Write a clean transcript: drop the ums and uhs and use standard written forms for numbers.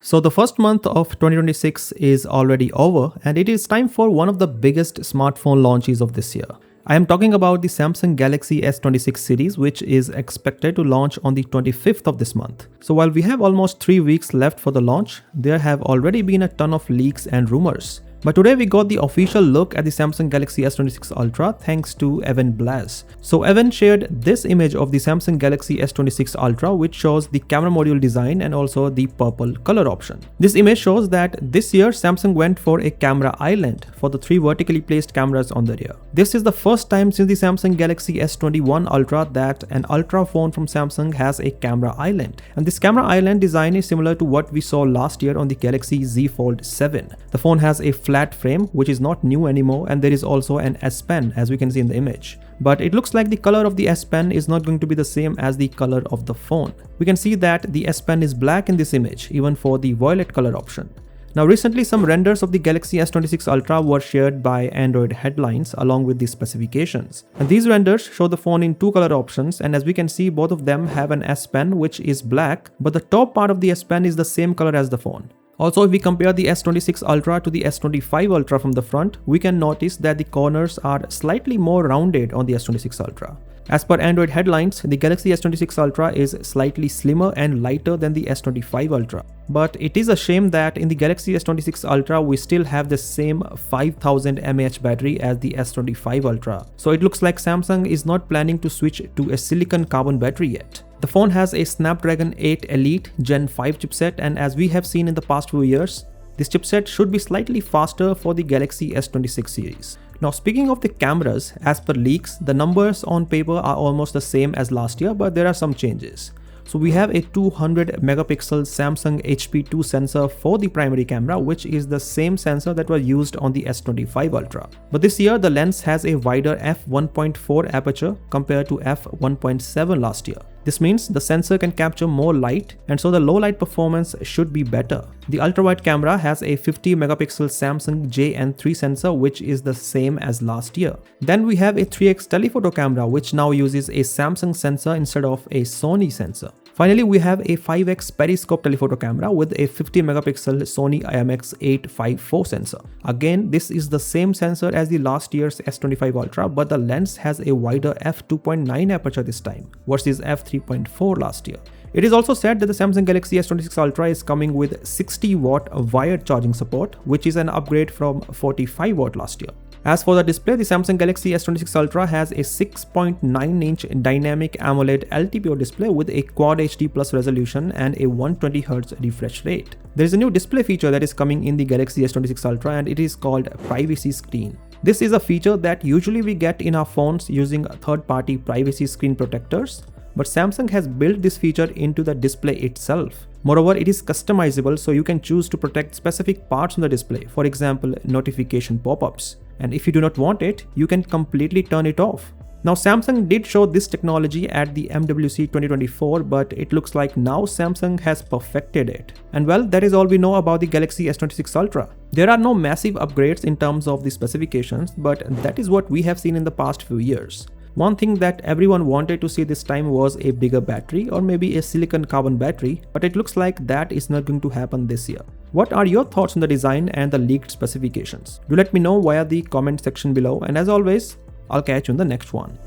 So the first month of 2026 is already over and it is time for one of the biggest smartphone launches of this year. I am talking about the Samsung Galaxy S26 series, which is expected to launch on the 25th of this month. So while we have almost 3 weeks left for the launch, there have already been a ton of leaks and rumors. But today we got the official look at the Samsung Galaxy S26 Ultra thanks to Evan Blass. So Evan shared this image of the Samsung Galaxy S26 Ultra, which shows the camera module design and also the purple color option. This image shows that this year Samsung went for a camera island for the 3 vertically placed cameras on the rear. This is the first time since the Samsung Galaxy S21 Ultra that an Ultra phone from Samsung has a camera island. And this camera island design is similar to what we saw last year on the Galaxy Z Fold 7. The phone has a flat frame, which is not new anymore, and there is also an S Pen as we can see in the image. But it looks like the color of the S Pen is not going to be the same as the color of the phone. We can see that the S Pen is black in this image, even for the violet color option. Now recently some renders of the Galaxy S26 Ultra were shared by AndroidHeadlines along with the specifications. And these renders show the phone in 2 color options, and as we can see, both of them have an S Pen which is black, but the top part of the S Pen is the same color as the phone. Also, if we compare the S26 Ultra to the S25 Ultra from the front, we can notice that the corners are slightly more rounded on the S26 Ultra. As per AndroidHeadlines, the Galaxy S26 Ultra is slightly slimmer and lighter than the S25 Ultra. But it is a shame that in the Galaxy S26 Ultra, we still have the same 5000 mAh battery as the S25 Ultra. So it looks like Samsung is not planning to switch to a silicon carbon battery yet. The phone has a Snapdragon 8 Elite Gen 5 chipset, and as we have seen in the past few years, this chipset should be slightly faster for the Galaxy S26 series. Now speaking of the cameras, as per leaks, the numbers on paper are almost the same as last year, but there are some changes. So we have a 200 megapixel Samsung HP2 sensor for the primary camera, which is the same sensor that was used on the S25 Ultra. But this year the lens has a wider f1.4 aperture compared to f1.7 last year. This means the sensor can capture more light, and so the low light performance should be better. The ultra-wide camera has a 50 megapixel Samsung JN3 sensor, which is the same as last year. Then we have a 3x telephoto camera, which now uses a Samsung sensor instead of a Sony sensor. Finally, we have a 5x periscope telephoto camera with a 50 megapixel Sony IMX854 sensor. Again, this is the same sensor as the last year's S25 Ultra, but the lens has a wider f2.9 aperture this time versus f3.4 last year. It is also said that the Samsung Galaxy S26 Ultra is coming with 60 watt wired charging support, which is an upgrade from 45 watt last year. As for the display, the Samsung Galaxy S26 Ultra has a 6.9-inch dynamic AMOLED LTPO display with a Quad HD Plus resolution and a 120Hz refresh rate. There is a new display feature that is coming in the Galaxy S26 Ultra, and it is called Privacy Screen. This is a feature that usually we get in our phones using third-party privacy screen protectors, but Samsung has built this feature into the display itself. Moreover, it is customizable, so you can choose to protect specific parts on the display, for example, notification pop-ups. And if you do not want it, you can completely turn it off. Now Samsung did show this technology at the MWC 2024, but it looks like now Samsung has perfected it. And well, that is all we know about the Galaxy S26 Ultra. There are no massive upgrades in terms of the specifications, but that is what we have seen in the past few years. One thing that everyone wanted to see this time was a bigger battery or maybe a silicon carbon battery, but it looks like that is not going to happen this year. What are your thoughts on the design and the leaked specifications? Do let me know via the comment section below, and as always, I'll catch you in the next one.